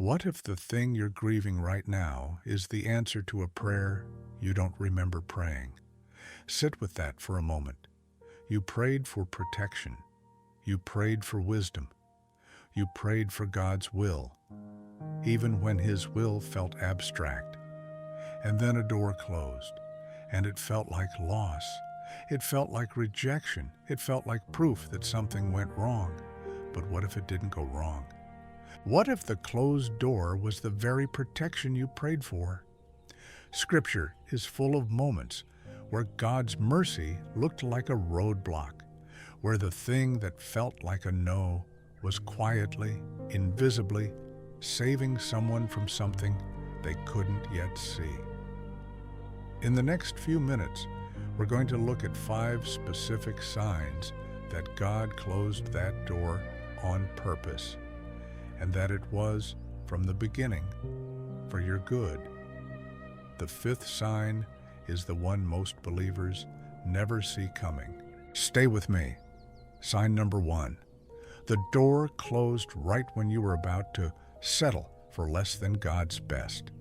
What if the thing you're grieving right now is the answer to a prayer you don't remember praying? Sit with that for a moment. You prayed for protection. You prayed for wisdom. You prayed for God's will, even when His will felt abstract. And then a door closed, and it felt like loss. It felt like rejection. It felt like proof that something went wrong. But what if it didn't go wrong? What if the closed door was the very protection you prayed for? Scripture is full of moments where God's mercy looked like a roadblock, where the thing that felt like a no was quietly, invisibly, saving someone from something they couldn't yet see. In the next few minutes, we're going to look at 5 specific signs that God closed that door on purpose, and that it was, from the beginning, for your good. The 5th sign is the one most believers never see coming. Stay with me. Sign number 1. The door closed right when you were about to settle for less than God's best.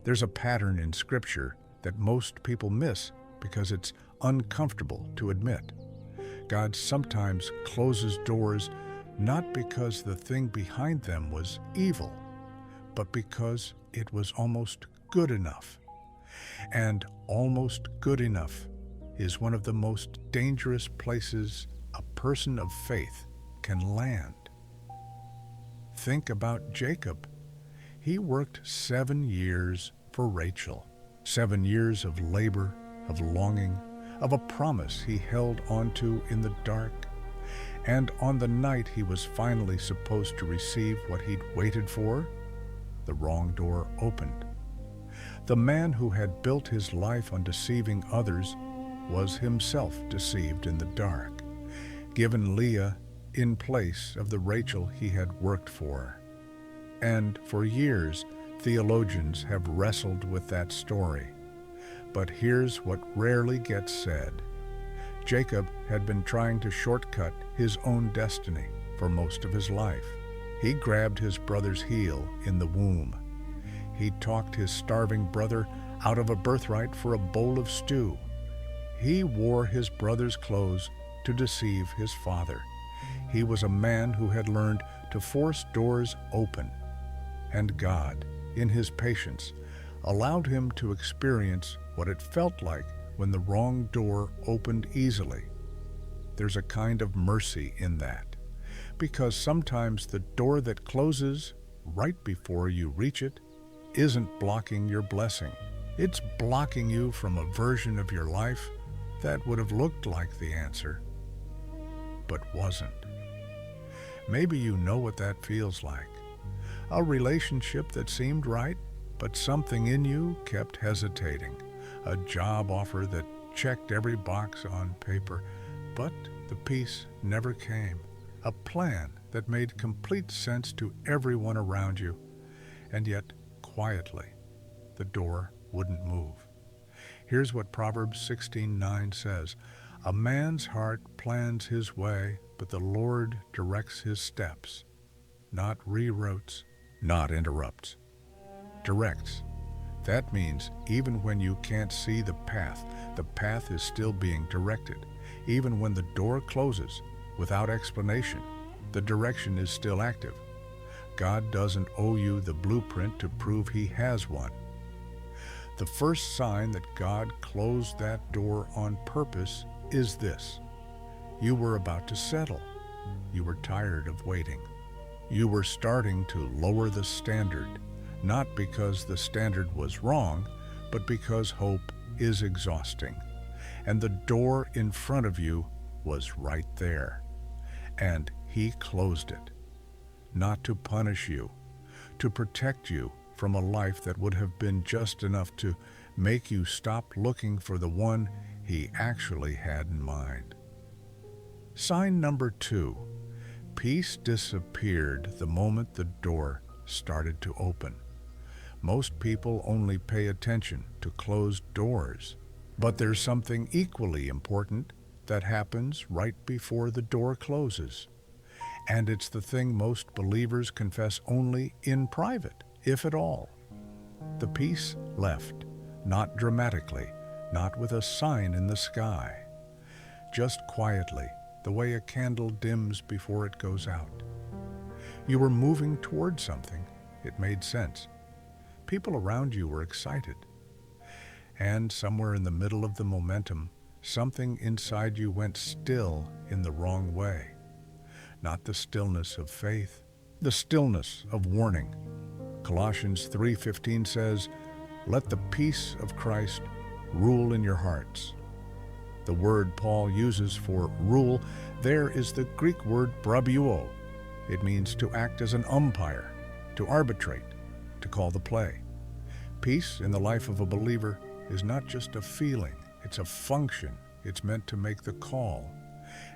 There's a pattern in Scripture that most people miss because it's uncomfortable to admit. God sometimes closes doors not because the thing behind them was evil, but because it was almost good enough. And almost good enough is one of the most dangerous places a person of faith can land. Think about Jacob. He worked 7 years for Rachel, 7 years of labor, of longing, of a promise he held onto in the dark. And on the night he was finally supposed to receive what he'd waited for, the wrong door opened. The man who had built his life on deceiving others was himself deceived in the dark, given Leah in place of the Rachel he had worked for. And for years, theologians have wrestled with that story. But here's what rarely gets said. Jacob had been trying to shortcut his own destiny for most of his life. He grabbed his brother's heel in the womb. He talked his starving brother out of a birthright for a bowl of stew. He wore his brother's clothes to deceive his father. He was a man who had learned to force doors open. And God, in His patience, allowed him to experience what it felt like when the wrong door opened easily. There's a kind of mercy in that, because sometimes the door that closes right before you reach it isn't blocking your blessing. It's blocking you from a version of your life that would have looked like the answer, but wasn't. Maybe you know what that feels like. A relationship that seemed right, but something in you kept hesitating. A job offer that checked every box on paper, but the peace never came. A plan that made complete sense to everyone around you, and yet, quietly, the door wouldn't move. Here's what Proverbs 16:9 says, "A man's heart plans his way, but the Lord directs his steps." Not reroutes, not interrupts. Directs. That means even when you can't see the path is still being directed. Even when the door closes without explanation, the direction is still active. God doesn't owe you the blueprint to prove He has one. The first sign that God closed that door on purpose is this. You were about to settle. You were tired of waiting. You were starting to lower the standard, not because the standard was wrong, but because hope is exhausting. And the door in front of you was right there. And He closed it, not to punish you, to protect you from a life that would have been just enough to make you stop looking for the one He actually had in mind. Sign number 2. Peace disappeared the moment the door started to open. Most people only pay attention to closed doors, but there's something equally important that happens right before the door closes. And it's the thing most believers confess only in private, if at all. The peace left, not dramatically, not with a sign in the sky, just quietly, the way a candle dims before it goes out. You were moving toward something. It made sense. People around you were excited. And somewhere in the middle of the momentum, something inside you went still in the wrong way. Not the stillness of faith, the stillness of warning. Colossians 3:15 says, "Let the peace of Christ rule in your hearts." The word Paul uses for rule there is the Greek word brabuo. It means to act as an umpire, to arbitrate, to call the play. Peace in the life of a believer is not just a feeling, it's a function. It's meant to make the call.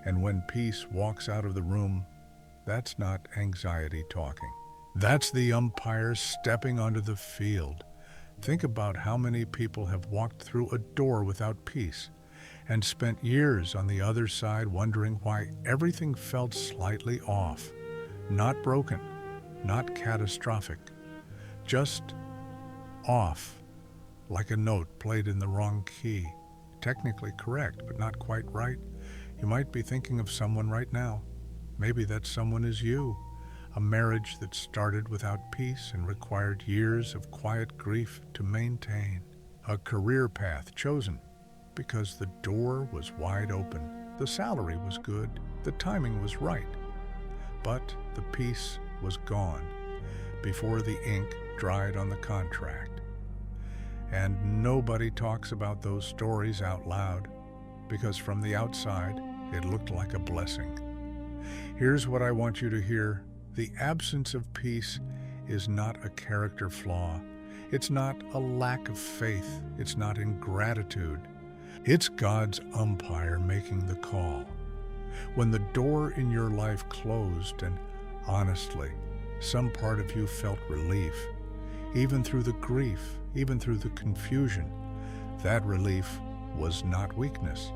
And when peace walks out of the room, that's not anxiety talking. That's the umpire stepping onto the field. Think about how many people have walked through a door without peace and spent years on the other side wondering why everything felt slightly off. Not broken, not catastrophic, just off, like a note played in the wrong key. Technically correct, but not quite right. You might be thinking of someone right now. Maybe that someone is you. A marriage that started without peace and required years of quiet grief to maintain. A career path chosen because the door was wide open. The salary was good. The timing was right. But the peace was gone before the ink dried on the contract. And nobody talks about those stories out loud because from the outside, it looked like a blessing. Here's what I want you to hear. The absence of peace is not a character flaw. It's not a lack of faith. It's not ingratitude. It's God's umpire making the call. When the door in your life closed and honestly, some part of you felt relief, even through the grief, even through the confusion, that relief was not weakness.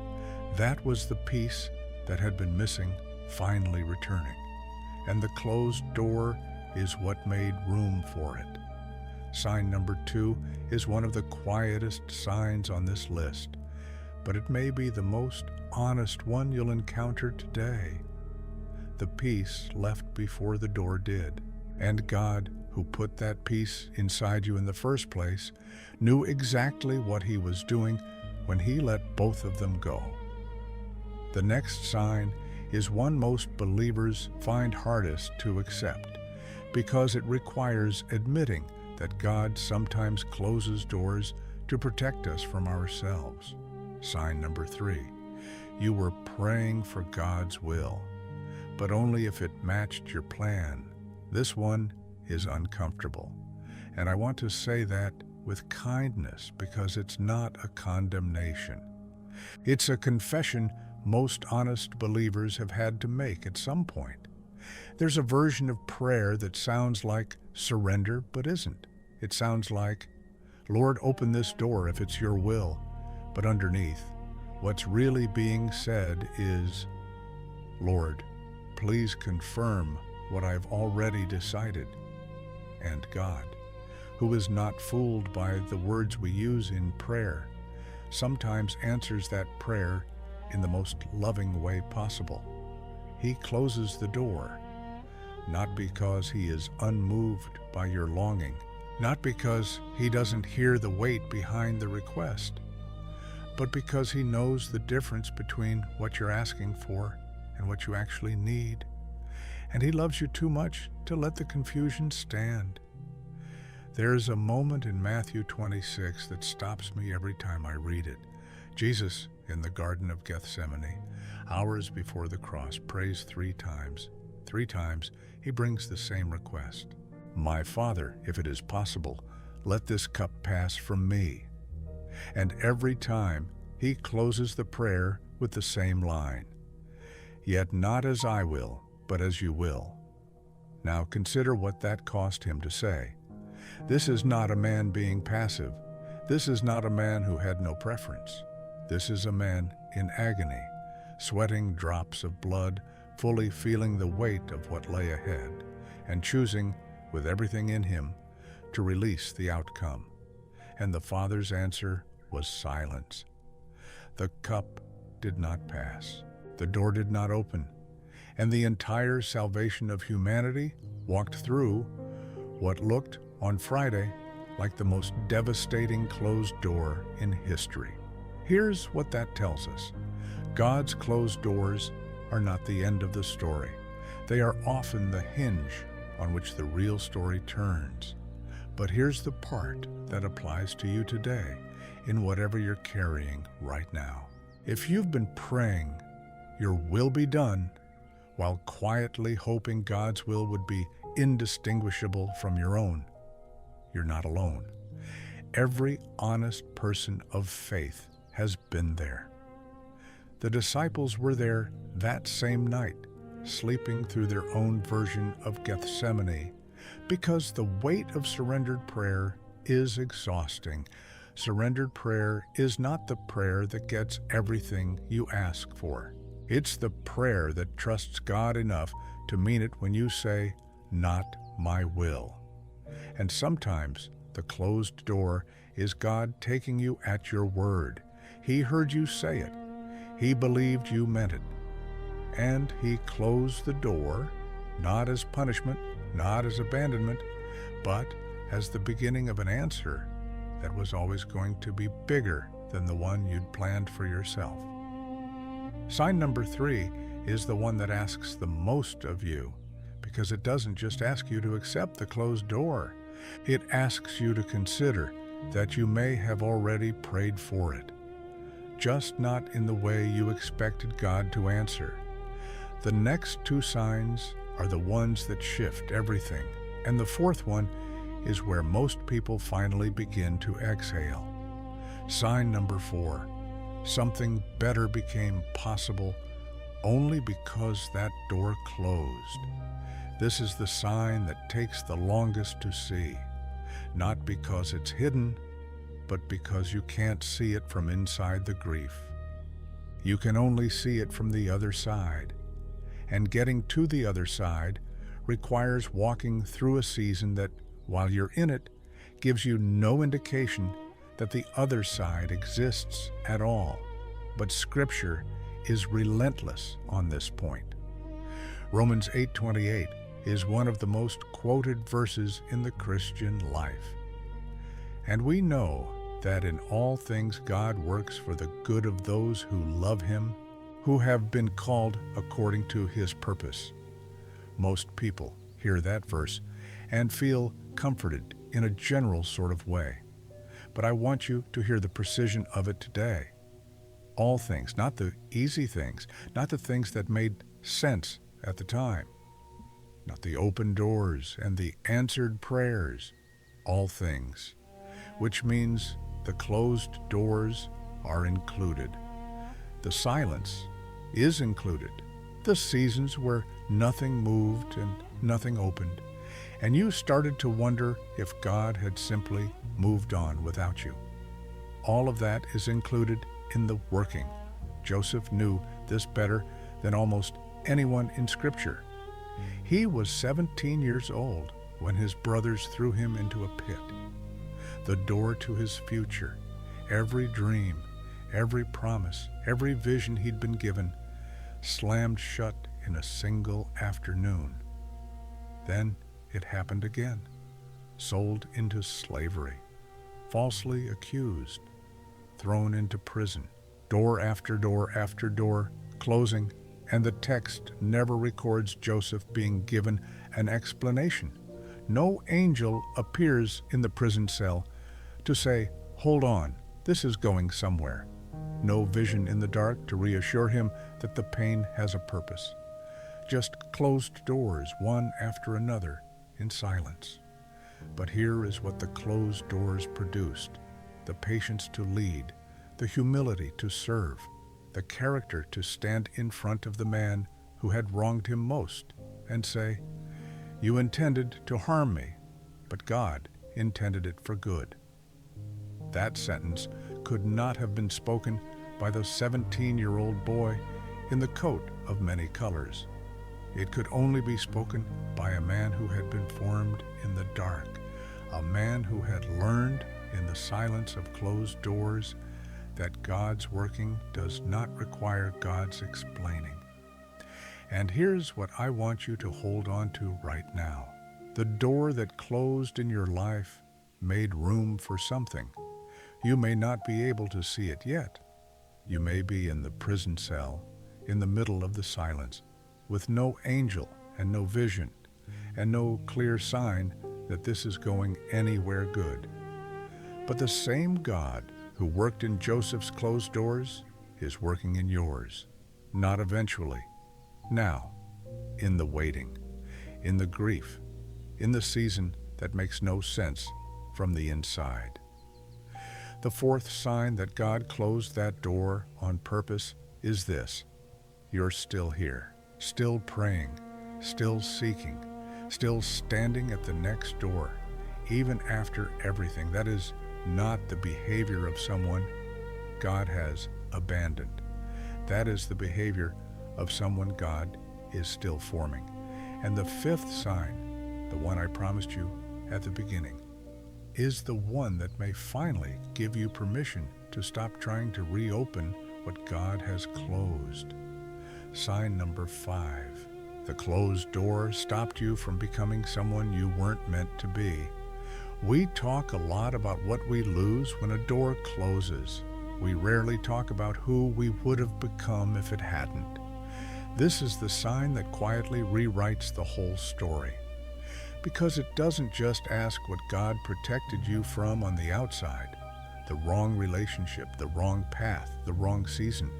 That was the peace that had been missing finally returning. And the closed door is what made room for it. Sign number 2 is one of the quietest signs on this list, but it may be the most honest one you'll encounter today. The peace left before the door did. And God, who put that peace inside you in the first place, knew exactly what He was doing when He let both of them go. The next sign is one most believers find hardest to accept because it requires admitting that God sometimes closes doors to protect us from ourselves. Sign number 3. You were praying for God's will, but only if it matched your plan. This one is uncomfortable. And I want to say that with kindness because it's not a condemnation. It's a confession most honest believers have had to make at some point. There's a version of prayer that sounds like surrender but isn't. It sounds like, Lord, open this door if it's your will. But underneath, what's really being said is, Lord, please confirm what I've already decided. And God, who is not fooled by the words we use in prayer, sometimes answers that prayer in the most loving way possible. He closes the door, not because He is unmoved by your longing, not because He doesn't hear the weight behind the request, but because He knows the difference between what you're asking for and what you actually need. And He loves you too much to let the confusion stand. There's a moment in Matthew 26 that stops me every time I read it. Jesus, in the Garden of Gethsemane, hours before the cross, prays 3 times. 3 times, He brings the same request. My Father, if it is possible, let this cup pass from me. And every time, He closes the prayer with the same line. Yet not as I will, but as you will. Now consider what that cost Him to say. This is not a man being passive. This is not a man who had no preference. This is a man in agony, sweating drops of blood fully feeling the weight of what lay ahead, and choosing, with everything in him, to release the outcome. And the Father's answer was silence. The cup did not pass. The door did not open. And the entire salvation of humanity walked through what looked, on Friday, like the most devastating closed door in history. Here's what that tells us. God's closed doors are not the end of the story. They are often the hinge on which the real story turns. But here's the part that applies to you today in whatever you're carrying right now. If you've been praying, your will be done, while quietly hoping God's will would be indistinguishable from your own, you're not alone. Every honest person of faith has been there. The disciples were there that same night, sleeping through their own version of Gethsemane, because the weight of surrendered prayer is exhausting. Surrendered prayer is not the prayer that gets everything you ask for. It's the prayer that trusts God enough to mean it when you say, "Not my will." And sometimes the closed door is God taking you at your word. He heard you say it. He believed you meant it. And he closed the door, not as punishment, not as abandonment, but as the beginning of an answer that was always going to be bigger than the one you'd planned for yourself. Sign number 3 is the one that asks the most of you, because it doesn't just ask you to accept the closed door. It asks you to consider that you may have already prayed for it, just not in the way you expected God to answer. The next 2 signs are the ones that shift everything, and the 4th one is where most people finally begin to exhale. Sign number 4. Something better became possible only because that door closed. This is the sign that takes the longest to see, not because it's hidden, but because you can't see it from inside the grief. You can only see it from the other side, and getting to the other side requires walking through a season that, while you're in it, gives you no indication that the other side exists at all. But Scripture is relentless on this point. Romans 8:28 is one of the most quoted verses in the Christian life. And we know that in all things God works for the good of those who love Him, who have been called according to His purpose. Most people hear that verse and feel comforted in a general sort of way. But I want you to hear the precision of it today. All things, not the easy things, not the things that made sense at the time, not the open doors and the answered prayers. All things, which means the closed doors are included. The silence is included. The seasons where nothing moved and nothing opened, and you started to wonder if God had simply moved on without you. All of that is included in the working. Joseph knew this better than almost anyone in Scripture. He was 17 years old when his brothers threw him into a pit. The door to his future, every dream, every promise, every vision he'd been given, slammed shut in a single afternoon. Then it happened again. Sold into slavery, falsely accused, thrown into prison, door after door after door, closing, and the text never records Joseph being given an explanation. No angel appears in the prison cell to say, "Hold on, this is going somewhere." No vision in the dark to reassure him that the pain has a purpose. Just closed doors, one after another, in silence. But here is what the closed doors produced: the patience to lead, the humility to serve, the character to stand in front of the man who had wronged him most and say, "You intended to harm me, but God intended it for good." That sentence could not have been spoken by the 17-year-old boy in the coat of many colors. It could only be spoken by a man who had been formed in the dark, a man who had learned in the silence of closed doors that God's working does not require God's explaining. And here's what I want you to hold on to right now. The door that closed in your life made room for something. You may not be able to see it yet. You may be in the prison cell, in the middle of the silence, with no angel and no vision, and no clear sign that this is going anywhere good. But the same God who worked in Joseph's closed doors is working in yours, not eventually, now, in the waiting, in the grief, in the season that makes no sense from the inside. The fourth sign that God closed that door on purpose is this: you're still here, still praying, still seeking, still standing at the next door, even after everything. That is not the behavior of someone God has abandoned. That is the behavior of someone God is still forming. And the fifth sign, the one I promised you at the beginning, is the one that may finally give you permission to stop trying to reopen what God has closed. Sign number 5. The closed door stopped you from becoming someone you weren't meant to be. We talk a lot about what we lose when a door closes. We rarely talk about who we would have become if it hadn't. This is the sign that quietly rewrites the whole story. Because it doesn't just ask what God protected you from on the outside, the wrong relationship, the wrong path, the wrong season.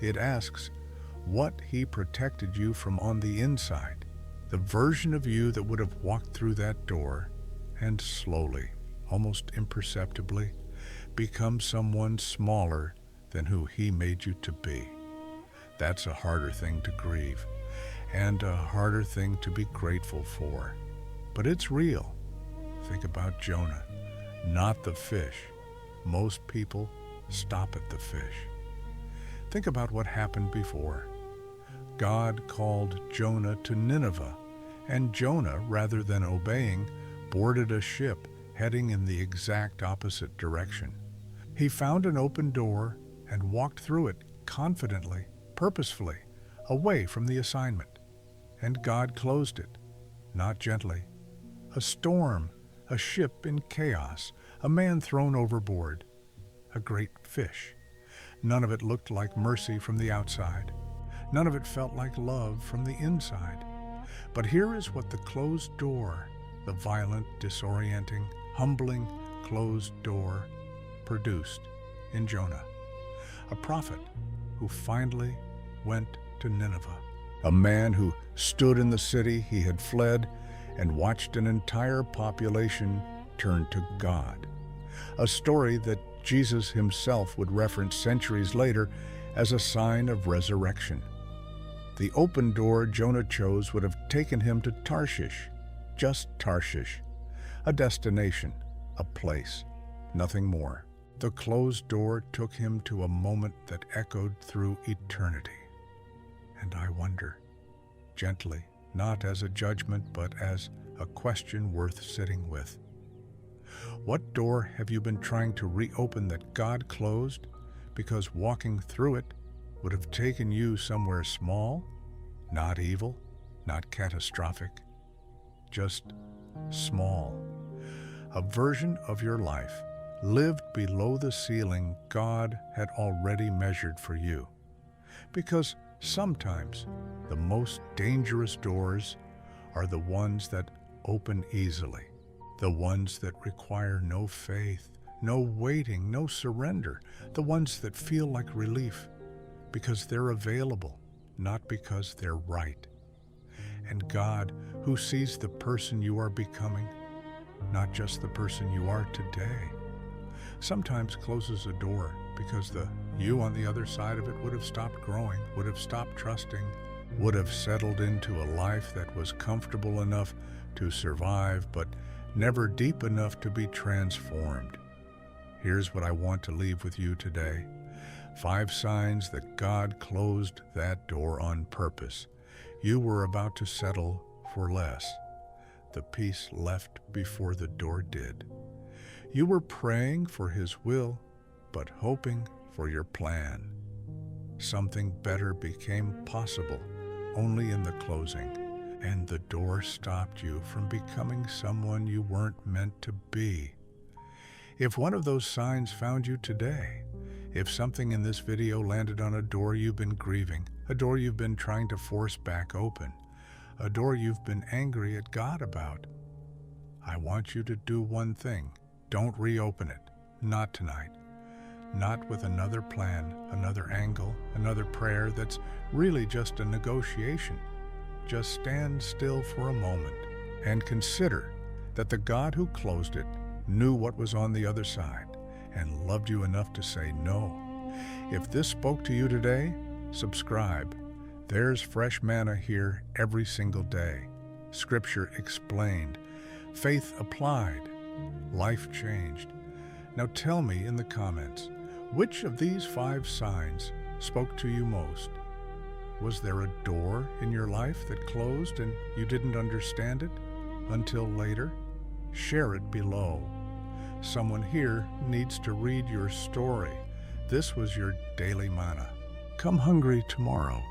It asks what He protected you from on the inside, the version of you that would have walked through that door and slowly, almost imperceptibly, become someone smaller than who He made you to be. That's a harder thing to grieve, and a harder thing to be grateful for. But it's real. Think about Jonah, not the fish. Most people stop at the fish. Think about what happened before. God called Jonah to Nineveh, and Jonah, rather than obeying, boarded a ship heading in the exact opposite direction. He found an open door and walked through it confidently, purposefully, away from the assignment. And God closed it, not gently. A storm, a ship in chaos, a man thrown overboard, a great fish. None of it looked like mercy from the outside. None of it felt like love from the inside. But here is what the closed door, the violent, disorienting, humbling, closed door, produced in Jonah. A prophet who finally went to Nineveh. A man who stood in the city he had fled and watched an entire population turn to God. A story that Jesus Himself would reference centuries later as a sign of resurrection. The open door Jonah chose would have taken him to Tarshish, just Tarshish, a destination, a place, nothing more. The closed door took him to a moment that echoed through eternity. And I wonder, gently, not as a judgment, but as a question worth sitting with. What door have you been trying to reopen that God closed because walking through it would have taken you somewhere small, not evil, not catastrophic, just small? A version of your life lived below the ceiling God had already measured for you. Because sometimes the most dangerous doors are the ones that open easily, the ones that require no faith, no waiting, no surrender, the ones that feel like relief because they're available, not because they're right. And God, who sees the person you are becoming, not just the person you are today, sometimes closes a door because the you on the other side of it would have stopped growing, would have stopped trusting, would have settled into a life that was comfortable enough to survive, but never deep enough to be transformed. Here's what I want to leave with you today. 5 signs that God closed that door on purpose. You were about to settle for less. The peace left before the door did. You were praying for His will, but hoping for your plan. Something better became possible only in the closing, and the door stopped you from becoming someone you weren't meant to be. If one of those signs found you today, if something in this video landed on a door you've been grieving, a door you've been trying to force back open, a door you've been angry at God about, I want you to do one thing. Don't reopen it. Not tonight. Not with another plan, another angle, another prayer that's really just a negotiation. Just stand still for a moment and consider that the God who closed it knew what was on the other side and loved you enough to say no. If this spoke to you today, subscribe. There's fresh manna here every single day. Scripture explained, faith applied, life changed. Now tell me in the comments, which of these 5 signs spoke to you most? Was there a door in your life that closed and you didn't understand it until later? Share it below. Someone here needs to read your story. This was your Daily Manna. Come hungry tomorrow.